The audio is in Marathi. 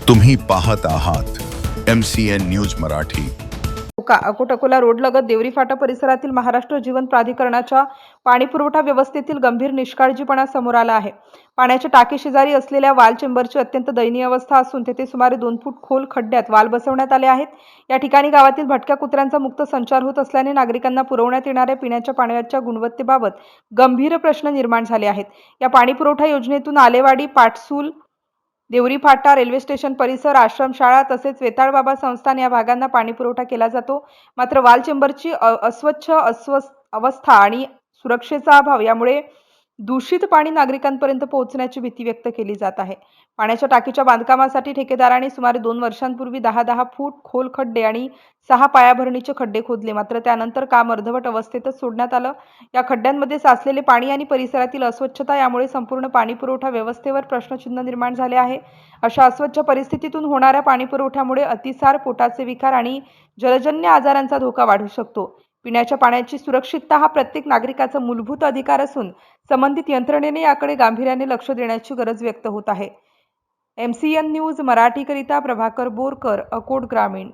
तुम्ही पाहत आहात MCN न्यूज मराठी। अकोट-अकोला रोडलगत देवरी फाटा परिसरातील महाराष्ट्र जीवन प्राधिकरणाच्या पाणीपुरवठा व्यवस्थेतील गंभीर निष्काळजीपणा समोर आला आहे। पाण्याच्या टाकी शेजारी असलेल्या वाल चेंबरची अत्यंत दयनीय अवस्था असून तेथे सुमारे 2 फूट खोल खड्ड्यात वाल बसवण्यात आले आहेत। या ठिकाणी गावातील भटक्या कुत्र्यांचा मुक्त संचार होत असल्याने नागरिकांना पुरवण्यात येणाऱ्या पिण्याच्या पाण्याच्या गुणवत्तेबाबत गंभीर प्रश्न निर्माण झाले आहेत। या पाणीपुरवठा योजनेतून आलेवाडी, पाटसूल, देवरी फाटा, रेल्वे स्टेशन परिसर, आश्रमशाळा तसेच वेताळबाबा संस्थान या भागांना पाणीपुरवठा केला जातो। मात्र वाल चेंबरची अस्वच्छ अवस्था आणि सुरक्षेचा अभाव यामुळे दूषित पाणी नागरिकांपर्यंत पोहोचण्याची भीती व्यक्त केली जात आहे। पाण्याच्या टाकीच्या बांधकामासाठी ठेकेदाराने सुमारे 2 वर्षांपूर्वी 10-10 फूट खोल खड्डे आणि 6 पायाभरणीचे खड्डे खोदले, मात्र त्यानंतर काम अर्धवट अवस्थेतच सोडण्यात आलं। या खड्ड्यांमध्ये साचलेले पाणी आणि परिसरातील अस्वच्छता यामुळे संपूर्ण पाणीपुरवठा व्यवस्थेवर प्रश्नचिन्ह निर्माण झाले आहे। अशा अस्वच्छ परिस्थितीतून होणाऱ्या पाणीपुरवठ्यामुळे अतिसार, पोटाचे विकार आणि जलजन्य आजारांचा धोका वाढू शकतो। पिण्याच्या पाण्याची सुरक्षितता हा प्रत्येक नागरिकाचा मूलभूत अधिकार असून संबंधित यंत्रणेने याकडे गांभीर्याने लक्ष देण्याची गरज व्यक्त होत आहे। MCN न्यूज मराठीकरिता प्रभाकर बोरकर, अकोट ग्रामीण।